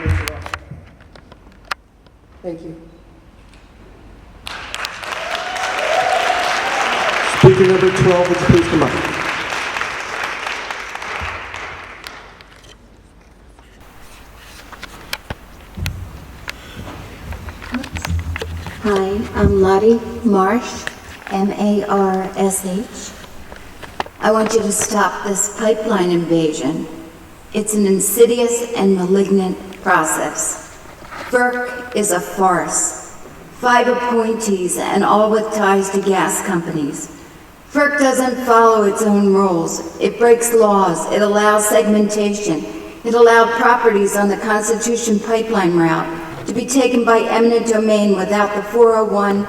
Mr. Ross. Thank you. Speaker number 12, would you please come up? Hi, I'm Lottie Marsh, M-A-R-S-H. I want you to stop this pipeline invasion. It's an insidious and malignant process. FERC is a farce. 5 appointees and all with ties to gas companies. FERC doesn't follow its own rules. It breaks laws. It allows segmentation. It allowed properties on the Constitution pipeline route to be taken by eminent domain without the 401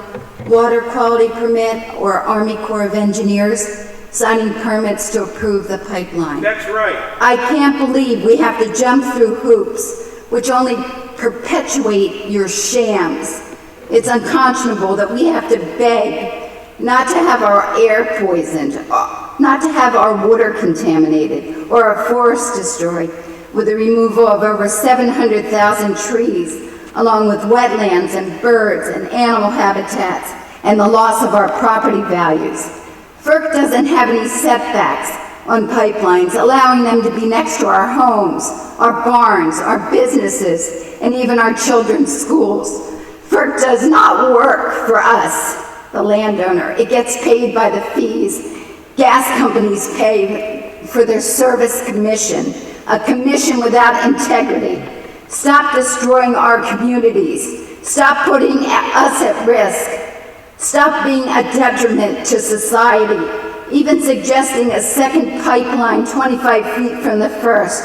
water quality permit or Army Corps of Engineers signing permits to approve the pipeline. That's right. I can't believe we have to jump through hoops, which only perpetuate your shams. It's unconscionable that we have to beg not to have our air poisoned, not to have our water contaminated, or our forests destroyed with the removal of over 700,000 trees, along with wetlands and birds and animal habitats, and the loss of our property values. FERC doesn't have any setbacks on pipelines, allowing them to be next to our homes, our barns, our businesses, and even our children's schools. FERC does not work for us, the landowner. It gets paid by the fees gas companies pay for their service commission, a commission without integrity. Stop destroying our communities. Stop putting us at risk. Stop being a detriment to society, even suggesting a second pipeline 25 feet from the first.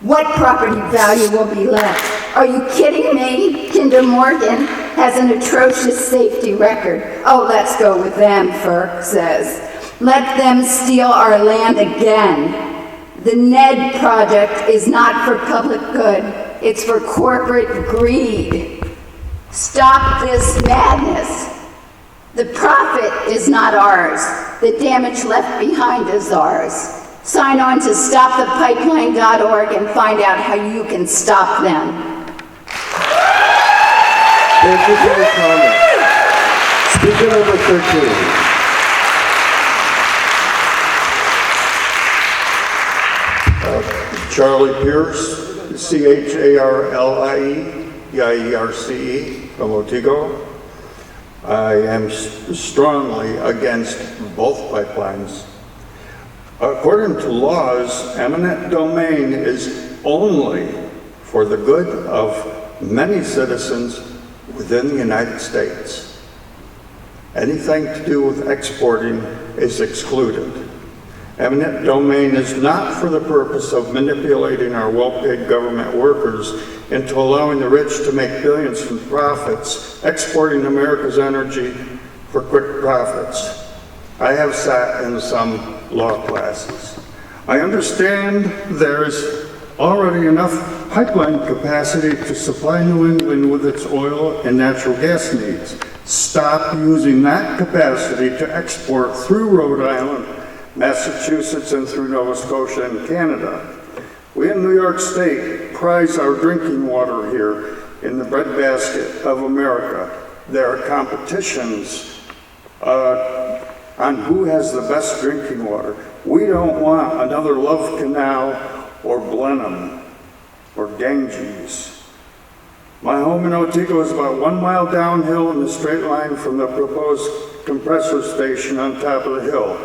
What property value will be left? Are you kidding me? Kinder Morgan has an atrocious safety record. Oh, let's go with them, FERC says. Let them steal our land again. The NED project is not for public good. It's for corporate greed. Stop this madness. The profit is not ours. The damage left behind is ours. Sign on to stopthepipeline.org and find out how you can stop them. Thank you for your comment. Speaker number 13. Charlie Pierce, C-H-A-R-L-I-E, P-I-E-R-C-E, from Otsego. I am strongly against both pipelines. According to laws, eminent domain is only for the good of many citizens within the United States. Anything to do with exporting is excluded. Eminent domain is not for the purpose of manipulating our well-paid government workers into allowing the rich to make billions from profits, exporting America's energy for quick profits. I have sat in some law classes. I understand there is already enough pipeline capacity to supply New England with its oil and natural gas needs. Stop using that capacity to export through Rhode Island, Massachusetts, and through Nova Scotia and Canada. We in New York State prize our drinking water here in the breadbasket of America. There are competitions on who has the best drinking water. We don't want another Love Canal or Blenheim or Ganges. My home in Otsego is about 1 mile downhill in a straight line from the proposed compressor station on top of the hill.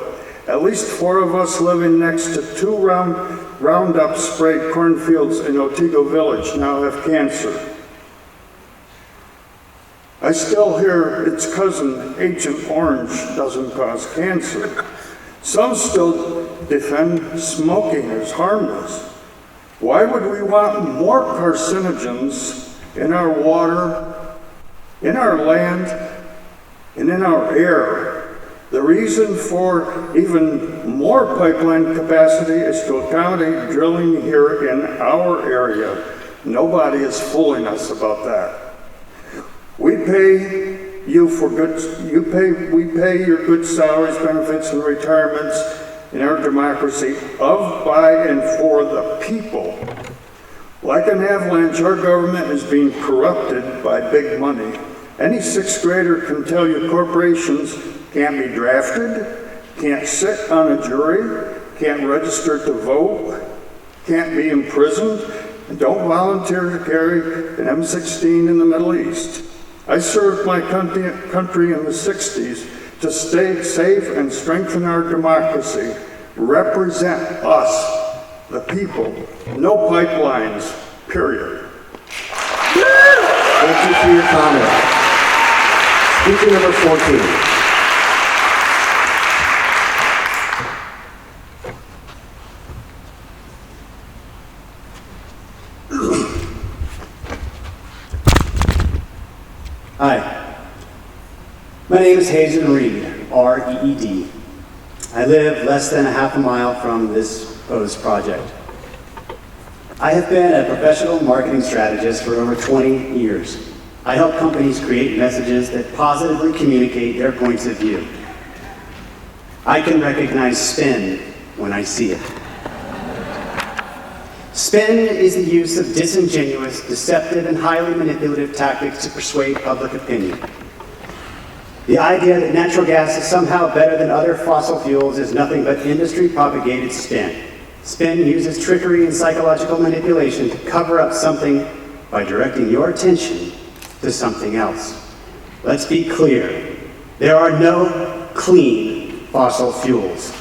At least 4 of us living next to 2 Roundup sprayed cornfields in Otsego Village now have cancer. I still hear its cousin, Agent Orange, doesn't cause cancer. Some still defend smoking as harmless. Why would we want more carcinogens in our water, in our land, and in our air? The reason for even more pipeline capacity is to accommodate drilling here in our area. Nobody is fooling us about that. We pay you for we pay your good salaries, benefits, and retirements in our democracy of, by, and for the people. Like an avalanche, our government is being corrupted by big money. Any sixth grader can tell you corporations can't be drafted, can't sit on a jury, can't register to vote, can't be imprisoned, and don't volunteer to carry an M16 in the Middle East. I served my country in the 60s to stay safe and strengthen our democracy, represent us, the people. No pipelines, period. Thank you for your comment. Speaker number 14. Hi, my name is Hazen Reid, R-E-E-D. I live less than a half a mile from this proposed project. I have been a professional marketing strategist for over 20 years. I help companies create messages that positively communicate their points of view. I can recognize spin when I see it. Spin is the use of disingenuous, deceptive, and highly manipulative tactics to persuade public opinion. The idea that natural gas is somehow better than other fossil fuels is nothing but industry-propagated spin. Spin uses trickery and psychological manipulation to cover up something by directing your attention to something else. Let's be clear. There are no clean fossil fuels.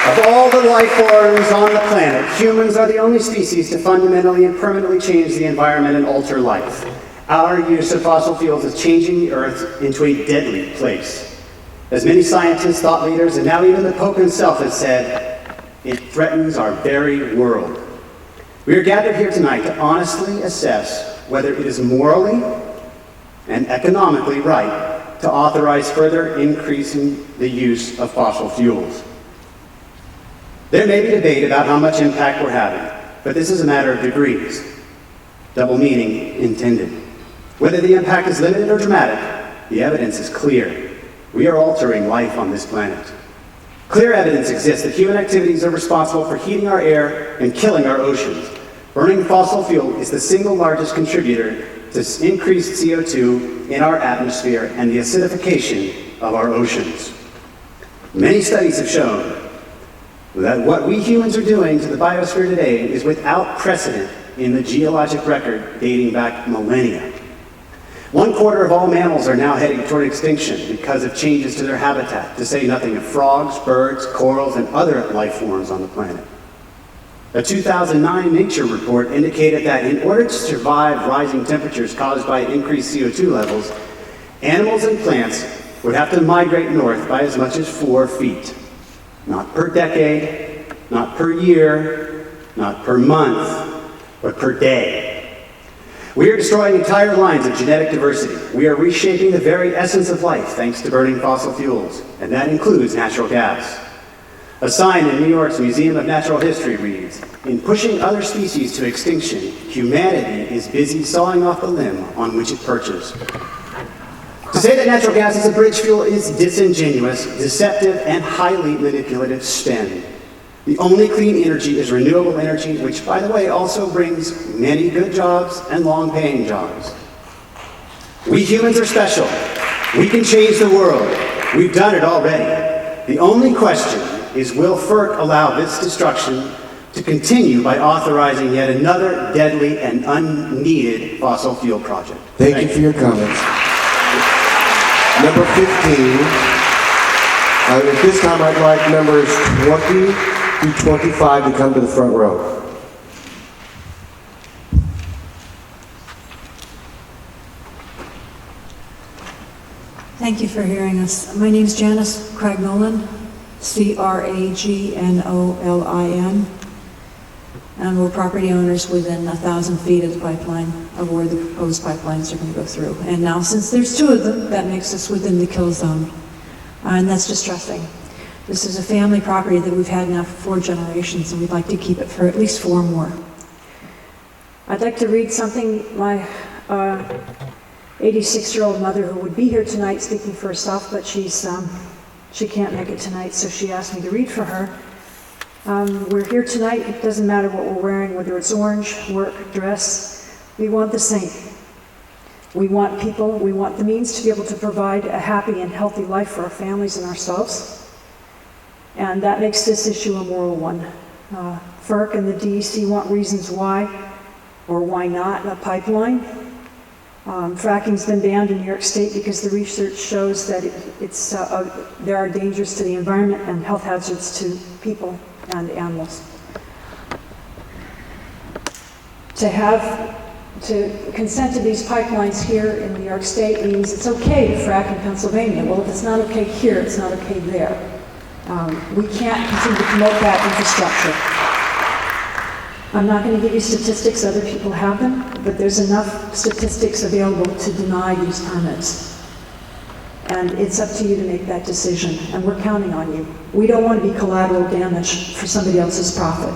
Of all the life forms on the planet, humans are the only species to fundamentally and permanently change the environment and alter life. Our use of fossil fuels is changing the Earth into a deadly place. As many scientists, thought leaders, and now even the Pope himself has said, it threatens our very world. We are gathered here tonight to honestly assess whether it is morally and economically right to authorize further increasing the use of fossil fuels. There may be debate about how much impact we're having, but this is a matter of degrees. Double meaning intended. Whether the impact is limited or dramatic, the evidence is clear. We are altering life on this planet. Clear evidence exists that human activities are responsible for heating our air and killing our oceans. Burning fossil fuel is the single largest contributor to increased CO2 in our atmosphere and the acidification of our oceans. Many studies have shown that what we humans are doing to the biosphere today is without precedent in the geologic record dating back millennia. 1/4 of all mammals are now heading toward extinction because of changes to their habitat, to say nothing of frogs, birds, corals, and other life forms on the planet. A 2009 Nature report indicated that in order to survive rising temperatures caused by increased CO2 levels, animals and plants would have to migrate north by as much as 4 feet. Not per decade, not per year, not per month, but per day. We are destroying entire lines of genetic diversity. We are reshaping the very essence of life thanks to burning fossil fuels, and that includes natural gas. A sign in New York's Museum of Natural History reads, "In pushing other species to extinction, humanity is busy sawing off the limb on which it perches." To say that natural gas is a bridge fuel is disingenuous, deceptive, and highly manipulative spin. The only clean energy is renewable energy, which, by the way, also brings many good jobs and long-paying jobs. We humans are special. We can change the world. We've done it already. The only question is, will FERC allow this destruction to continue by authorizing yet another deadly and unneeded fossil fuel project? Thank you for your comments. Number 15. At this time, I'd like numbers 20 through 25 to come to the front row. Thank you for hearing us. My name is Janice Cragnolin, Cragnolin, and we're property owners within 1,000 feet of the pipeline, of where the proposed pipelines are going to go through. And now, since there's 2 of them, that makes us within the kill zone. And that's distressing. This is a family property that we've had now for 4 generations, and we'd like to keep it for at least 4 more. I'd like to read something my 86-year-old mother, who would be here tonight speaking for herself, but she can't make it tonight, so she asked me to read for her. We're here tonight, it doesn't matter what we're wearing, whether it's orange, work, dress, we want the same. We want the means to be able to provide a happy and healthy life for our families and ourselves. And that makes this issue a moral one. FERC and the DEC want reasons why or why not a pipeline. Fracking's been banned in New York State because the research shows that there are dangers to the environment and health hazards to people and animals. To consent to these pipelines here in New York State means it's okay to frack in Pennsylvania. Well, if it's not okay here, it's not okay there. We can't continue to promote that infrastructure. I'm not going to give you statistics, other people have them, but there's enough statistics available to deny these permits. And it's up to you to make that decision, and we're counting on you. We don't want to be collateral damage for somebody else's profit.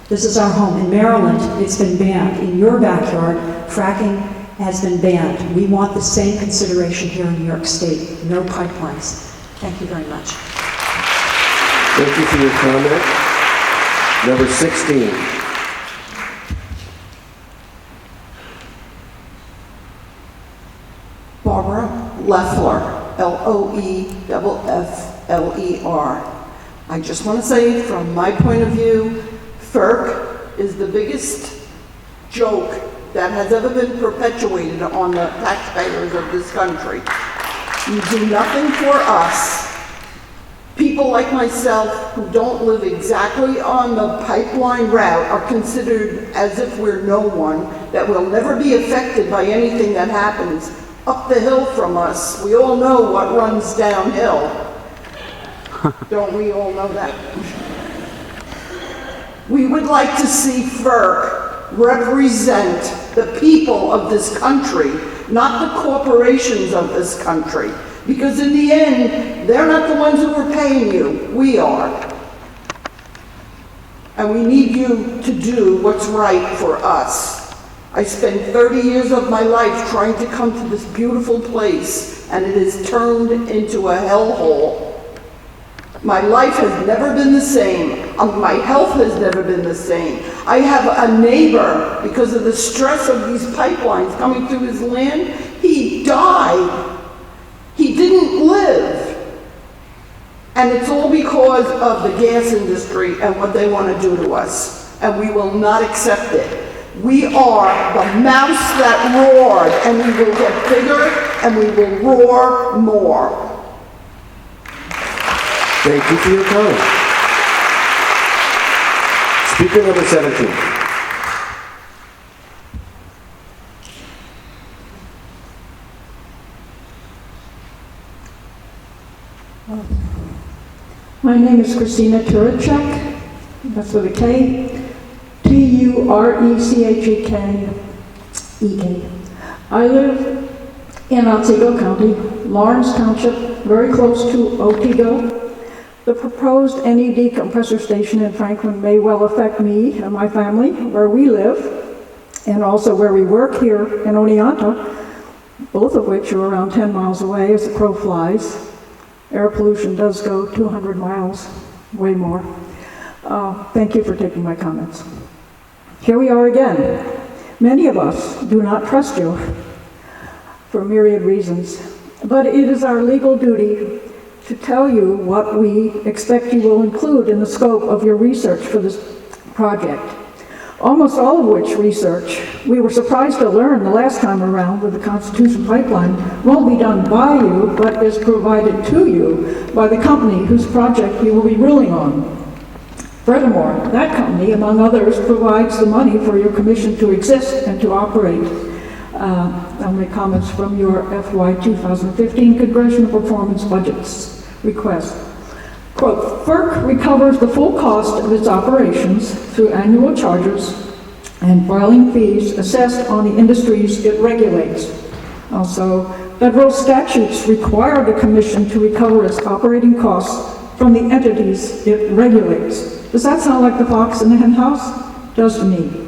This is our home. In Maryland, it's been banned. In your backyard, fracking has been banned. We want the same consideration here in New York State. No pipelines. Thank you very much. Thank you for your comment. Number 16. Barbara Loeffler, Loeffler. I just want to say, from my point of view, FERC is the biggest joke that has ever been perpetuated on the taxpayers of this country. You do nothing for us. People like myself who don't live exactly on the pipeline route are considered as if we're no one, that will never be affected by anything that happens up the hill from us. We all know what runs downhill. Don't we all know that? We would like to see FERC represent the people of this country, not the corporations of this country. Because in the end, they're not the ones who are paying you, we are. And we need you to do what's right for us. I spent 30 years of my life trying to come to this beautiful place, and it has turned into a hellhole. My life has never been the same. My health has never been the same. I have a neighbor, because of the stress of these pipelines coming through his land, he died. He didn't live. And it's all because of the gas industry and what they want to do to us. And we will not accept it. We are the mouse that roared, and we will get bigger, and we will roar more. Thank you for your comment. Speaker number 17. My name is Christina Kerchak, that's with a K, T-U-R-E-C-H-E-K-E-K. I live in Otsego County, Lawrence Township, very close to Otsego. The proposed NED compressor station in Franklin may well affect me and my family, where we live, and also where we work here in Oneonta, both of which are around 10 miles away as the crow flies. Air pollution does go 200 miles, way more. Thank you for taking my comments. Here we are again. Many of us do not trust you for myriad reasons, but it is our legal duty to tell you what we expect you will include in the scope of your research for this project. Almost all of which research, we were surprised to learn the last time around with the Constitution Pipeline, won't be done by you, but is provided to you by the company whose project you will be ruling on. Furthermore, that company, among others, provides the money for your commission to exist and to operate. I'll make comments from your FY 2015 Congressional Performance Budgets request. Quote, FERC recovers the full cost of its operations through annual charges and filing fees assessed on the industries it regulates. Also, federal statutes require the Commission to recover its operating costs from the entities it regulates. Does that sound like the fox in the hen house? Does to me.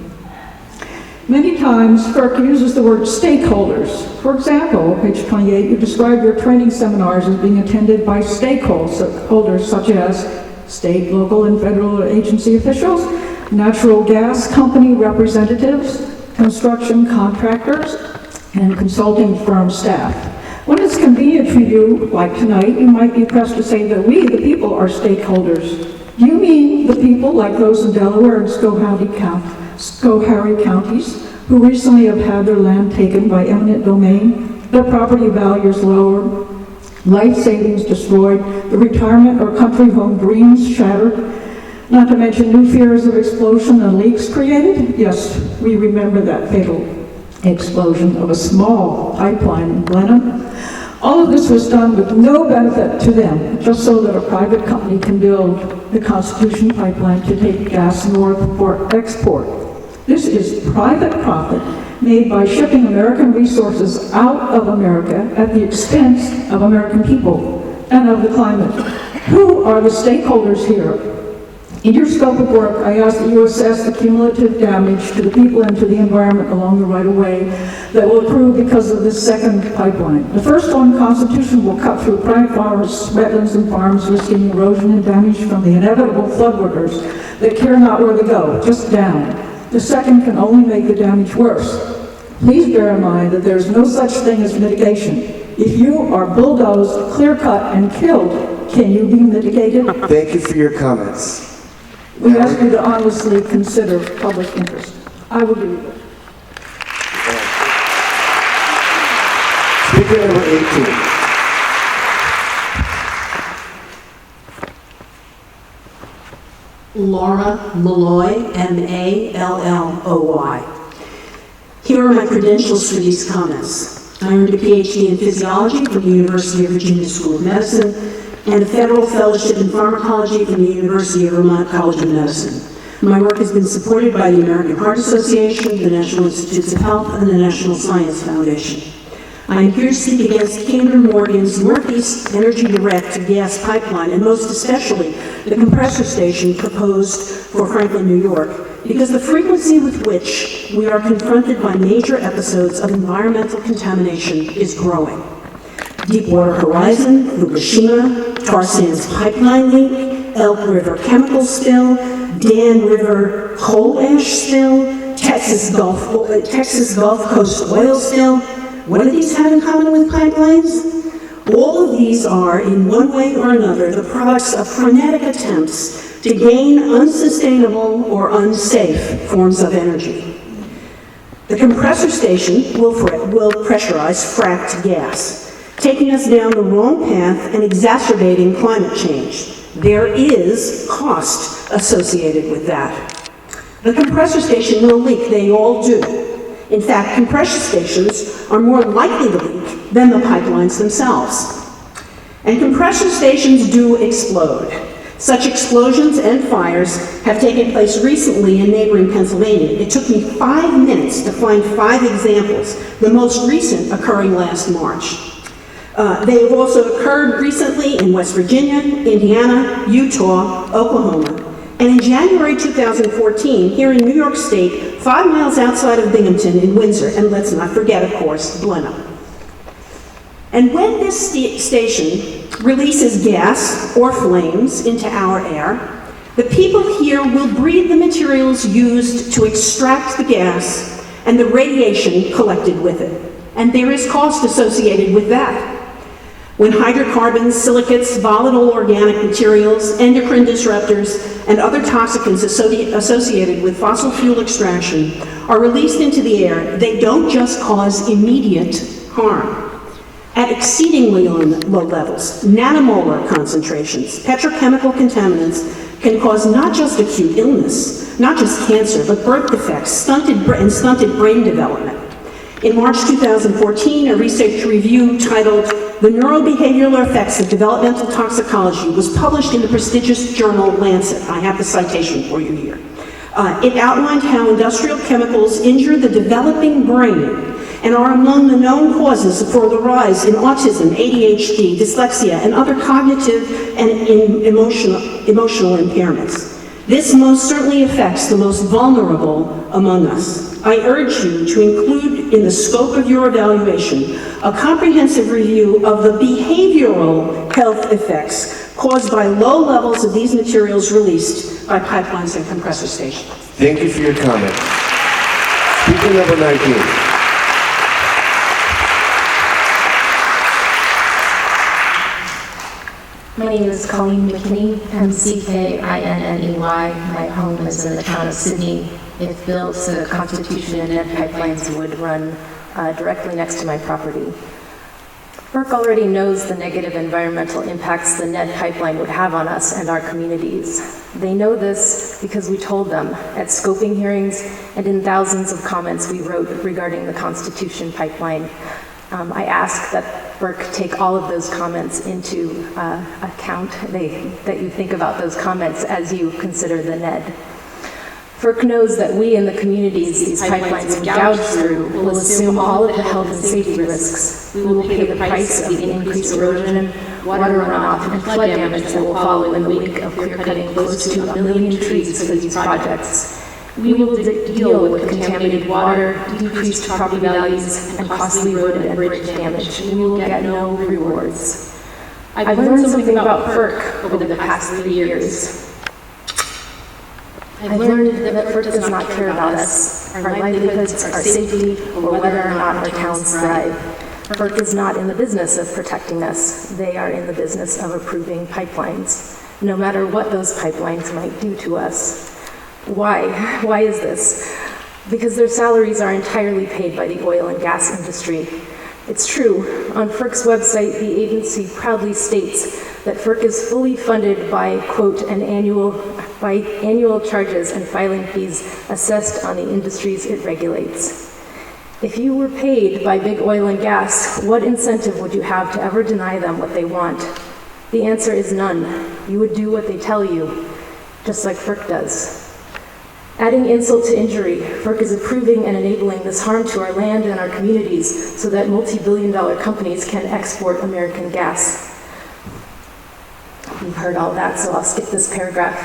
Many times, FERC uses the word stakeholders. For example, page 28, you describe your training seminars as being attended by stakeholders such as state, local, and federal agency officials, natural gas company representatives, construction contractors, and consulting firm staff. When it's convenient for you, like tonight, you might be pressed to say that we, the people, are stakeholders. Do you mean the people like those in Delaware and Schoharie counties who recently have had their land taken by eminent domain, their property values lowered, life savings destroyed, the retirement or country home dreams shattered, not to mention new fears of explosion and leaks created? Yes, we remember that fatal explosion of a small pipeline in Blenheim. All of this was done with no benefit to them, just so that a private company can build the Constitution pipeline to take gas north for export. This is private profit made by shipping American resources out of America at the expense of American people and of the climate. Who are the stakeholders here? In your scope of work, I ask that you assess the cumulative damage to the people and to the environment along the right-of-way that will accrue because of this second pipeline. The first one, Constitution, will cut through private forests, wetlands, and farms, risking erosion and damage from the inevitable floodwaters that care not where they go, just down. The second can only make the damage worse. Please bear in mind that there is no such thing as mitigation. If you are bulldozed, clear-cut, and killed, can you be mitigated? Thank you for your comments. We ask you to honestly consider public interest. I will do that. Speaker number 18. Laura Malloy, M-A-L-L-O-Y. Here are my credentials for these comments. I earned a PhD in physiology from the University of Virginia School of Medicine and a federal fellowship in pharmacology from the University of Vermont College of Medicine. My work has been supported by the American Heart Association, the National Institutes of Health, and the National Science Foundation. I am here to speak against Kinder Morgan's Northeast Energy Direct gas pipeline, and most especially the compressor station proposed for Franklin, New York, because the frequency with which we are confronted by major episodes of environmental contamination is growing. Deepwater Horizon, Fukushima, tar sands pipeline leak, Elk River chemical spill, Dan River coal ash spill, Texas Gulf Coast oil spill. What do these have in common with pipelines? All of these are, in one way or another, the products of frenetic attempts to gain unsustainable or unsafe forms of energy. The compressor station will pressurize fracked gas, taking us down the wrong path and exacerbating climate change. There is cost associated with that. The compressor station will leak, they all do. In fact, compressor stations are more likely to leak than the pipelines themselves. And compressor stations do explode. Such explosions and fires have taken place recently in neighboring Pennsylvania. It took me 5 minutes to find 5 examples, the most recent occurring last March. They have also occurred recently in West Virginia, Indiana, Utah, Oklahoma. And in January 2014, here in New York State, 5 miles outside of Binghamton in Windsor, and let's not forget, of course, Blenheim. And when this station releases gas or flames into our air, the people here will breathe the materials used to extract the gas and the radiation collected with it. And there is cost associated with that. When hydrocarbons, silicates, volatile organic materials, endocrine disruptors, and other toxicants associated with fossil fuel extraction are released into the air, they don't just cause immediate harm. At exceedingly low levels, nanomolar concentrations, petrochemical contaminants can cause not just acute illness, not just cancer, but birth defects, stunted brain development. In March 2014, a research review titled "The Neurobehavioral Effects of Developmental Toxicology" was published in the prestigious journal Lancet. I have the citation for you here. It outlined how industrial chemicals injure the developing brain and are among the known causes for the rise in autism, ADHD, dyslexia, and other cognitive and emotional impairments. This most certainly affects the most vulnerable among us. I urge you to include in the scope of your evaluation a comprehensive review of the behavioral health effects caused by low levels of these materials released by pipelines and compressor stations. Thank you for your comment. Speaker number 19. My name is Colin MacLean, McKinney. My home is in the town of Sydney. If built, the Constitution and NED pipelines would run directly next to my property. FERC already knows the negative environmental impacts the NED pipeline would have on us and our communities. They know this because we told them at scoping hearings and in thousands of comments we wrote regarding the Constitution pipeline. I ask that FERC take all of those comments into account, that you think about those comments as you consider the NED. FERC knows that we in the communities these pipelines would gouge through will assume all of the health and safety risks. We will pay the price of the increased erosion, water runoff, and flood damage that will follow in the wake of clear-cutting close to 1 million trees for these projects. We will deal with contaminated water, decreased property values, and costly road and bridge damage. We will get no rewards. I've learned something about FERC over the past 3 years. I've learned that FERC does not care about us, our livelihoods, our safety, or whether or not our towns thrive. FERC is not in the business of protecting us. They are in the business of approving pipelines, no matter what those pipelines might do to us. Why? Why is this? Because their salaries are entirely paid by the oil and gas industry. It's true. On FERC's website, the agency proudly states that FERC is fully funded by, quote, annual charges and filing fees assessed on the industries it regulates. If you were paid by big oil and gas, what incentive would you have to ever deny them what they want? The answer is none. You would do what they tell you, just like FERC does. Adding insult to injury, FERC is approving and enabling this harm to our land and our communities so that multi-billion-dollar companies can export American gas. You've heard all that, so I'll skip this paragraph.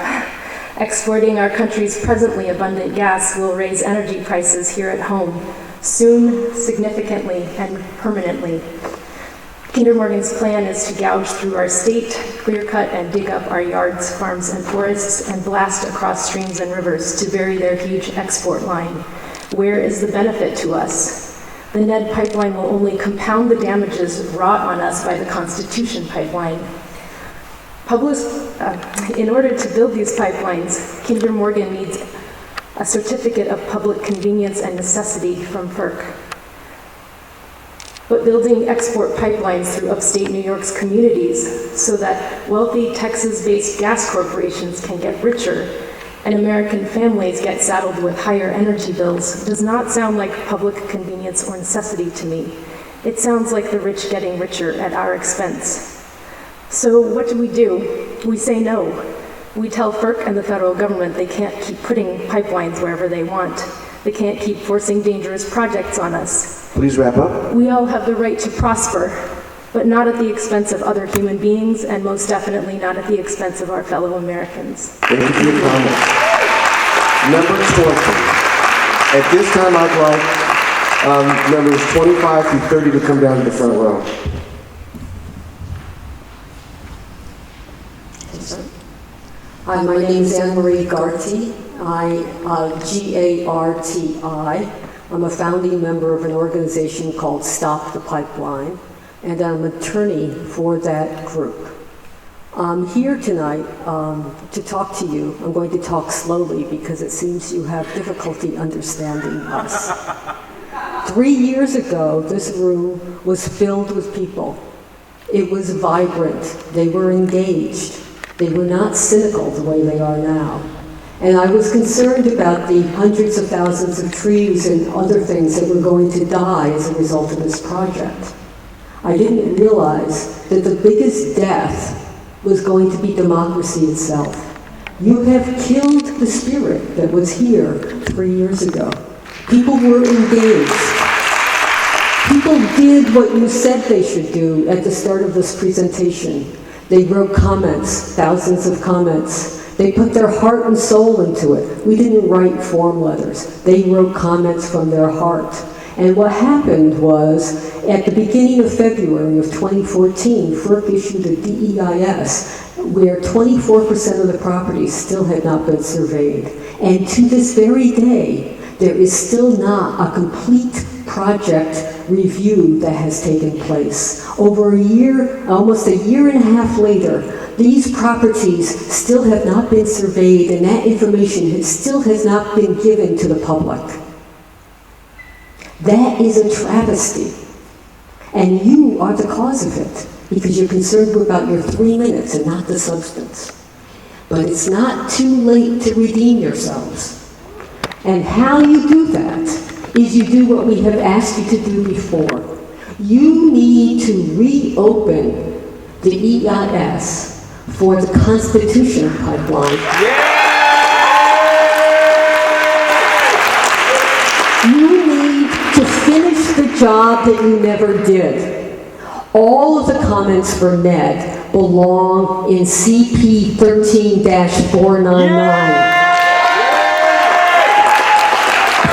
Exporting our country's presently abundant gas will raise energy prices here at home, soon, significantly, and permanently. Kinder Morgan's plan is to gouge through our state, clear-cut and dig up our yards, farms, and forests, and blast across streams and rivers to bury their huge export line. Where is the benefit to us? The NED pipeline will only compound the damages wrought on us by the Constitution pipeline. In order to build these pipelines, Kinder Morgan needs a certificate of public convenience and necessity from FERC. But building export pipelines through upstate New York's communities so that wealthy Texas-based gas corporations can get richer and American families get saddled with higher energy bills does not sound like public convenience or necessity to me. It sounds like the rich getting richer at our expense. So what do? We say no. We tell FERC and the federal government they can't keep putting pipelines wherever they want. They can't keep forcing dangerous projects on us. Please wrap up. We all have the right to prosper, but not at the expense of other human beings, and most definitely not at the expense of our fellow Americans. Thank you for your comment. Number 20. At this time, I'd like numbers 25 through 30 to come down to the front row. Hi, my name is Emery Carty. G-A-R-T-I. I'm a founding member of an organization called Stop the Pipeline, and I'm an attorney for that group. I'm here tonight to talk to you. I'm going to talk slowly because it seems you have difficulty understanding us. 3 years ago, this room was filled with people. It was vibrant. They were engaged. They were not cynical the way they are now. And I was concerned about the hundreds of thousands of trees and other things that were going to die as a result of this project. I didn't realize that the biggest death was going to be democracy itself. You have killed the spirit that was here 3 years ago. People were engaged. People did what you said they should do at the start of this presentation. They wrote comments, thousands of comments. They put their heart and soul into it. We didn't write form letters. They wrote comments from their heart. And what happened was, at the beginning of February of 2014, FERC issued a DEIS where 24% of the properties still had not been surveyed. And to this very day, there is still not a complete project review that has taken place. Over a year, almost a year and a half later, these properties still have not been surveyed, and that information still has not been given to the public. That is a travesty. And you are the cause of it, because you're concerned about your 3 minutes and not the substance. But it's not too late to redeem yourselves. And how you do that is you do what we have asked you to do before. You need to reopen the EIS for the Constitution pipeline. You need to finish the job that you never did. All of the comments for NED belong in CP 13-499.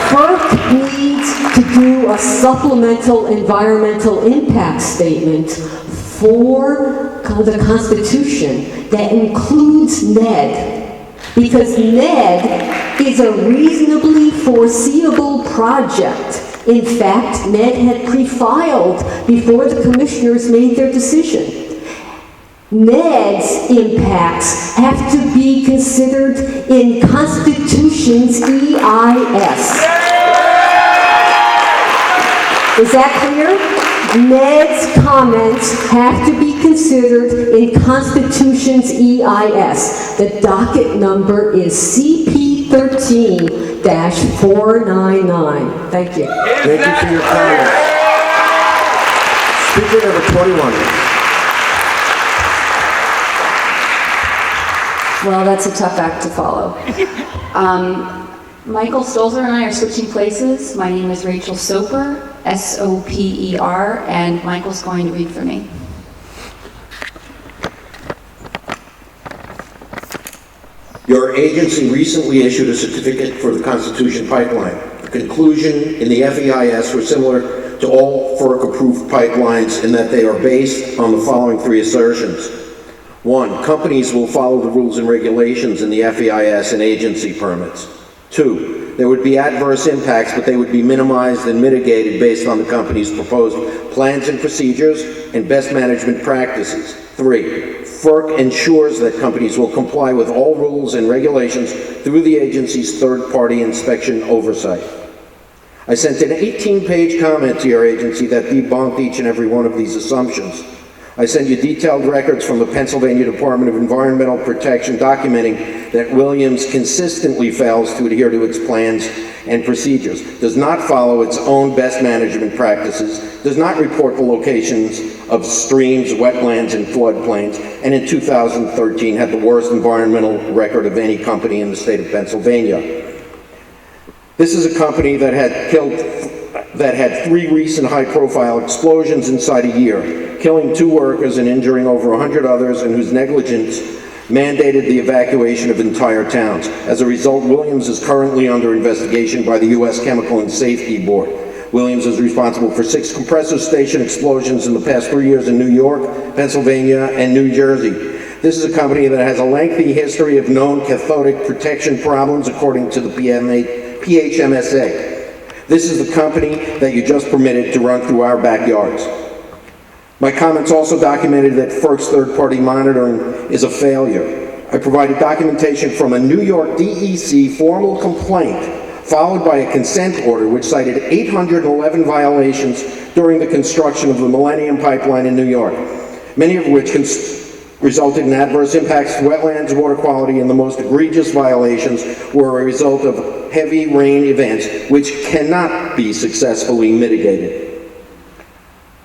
FERC needs to do a supplemental environmental impact statement for the Constitution that includes NED, because NED is a reasonably foreseeable project. In fact, NED had pre-filed before the commissioners made their decision. NED's impacts have to be considered in Constitution's EIS. Is that clear? NED's comments have to be considered in Constitution's EIS. The docket number is CP 13-499. Thank you. Thank you for your comments. Speaker number 21. Well, that's a tough act to follow. Michael Stolzer and I are switching places. My name is Rachel Soper, S-O-P-E-R, and Michael's going to read for me. Your agency recently issued a certificate for the Constitution pipeline. The conclusion in the FEIS were similar to all FERC-approved pipelines in that they are based on the following three assertions. 1, companies will follow the rules and regulations in the FEIS and agency permits. 2, there would be adverse impacts, but they would be minimized and mitigated based on the company's proposed plans and procedures and best management practices. 3, FERC ensures that companies will comply with all rules and regulations through the agency's third-party inspection oversight. I sent an 18-page comment to your agency that debunked each and every one of these assumptions. I sent you detailed records from the Pennsylvania Department of Environmental Protection documenting that Williams consistently fails to adhere to its plans and procedures, does not follow its own best management practices, does not report the locations of streams, wetlands, and floodplains, and in 2013 had the worst environmental record of any company in the state of Pennsylvania. This is a company that had 3 recent high-profile explosions inside a year, killing 2 workers and injuring over 100 others, and whose negligence mandated the evacuation of entire towns. As a result, Williams is currently under investigation by the U.S. Chemical and Safety Board. Williams is responsible for 6 compressor station explosions in the past 3 years in New York, Pennsylvania, and New Jersey. This is a company that has a lengthy history of known cathodic protection problems, according to the PHMSA. This is the company that you just permitted to run through our backyards. My comments also documented that FERC's third-party monitoring is a failure. I provided documentation from a New York DEC formal complaint, followed by a consent order which cited 811 violations during the construction of the Millennium Pipeline in New York, many of which resulted in adverse impacts to wetlands, water quality, and the most egregious violations were a result of heavy rain events which cannot be successfully mitigated.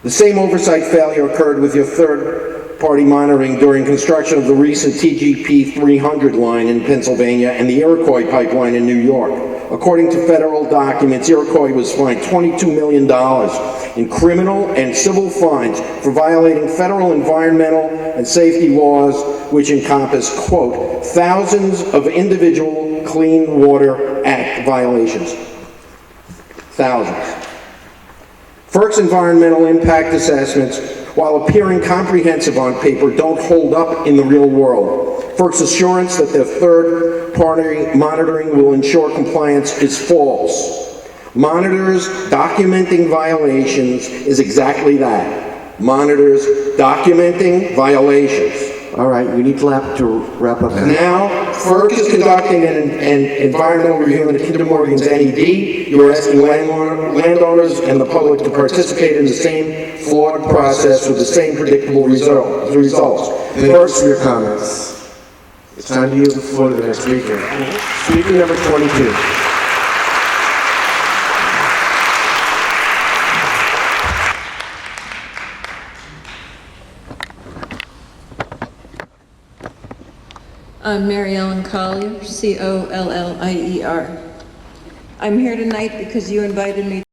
The same oversight failure occurred with your third-party monitoring during construction of the recent TGP 300 line in Pennsylvania and the Iroquois pipeline in New York. According to federal documents, Iroquois was fined $22 million in criminal and civil fines for violating federal environmental and safety laws, which encompass, quote, thousands of individual Clean Water Act violations. Thousands. FERC's environmental impact assessments, while appearing comprehensive on paper, don't hold up in the real world. FERC's assurance that their third-party monitoring will ensure compliance is false. Monitors documenting violations is exactly that. Monitors documenting violations. All right, we need to wrap up. Now, FERC is conducting an environmental review in the Kinder Morgan's NED. You are asking landowners and the public to participate in the same flawed process with the same predictable results. Thank you for your comments. It's time to yield the floor to the next speaker. Speaker number 22. I'm Mary Ellen Collier, Collier. I'm here tonight because you invited me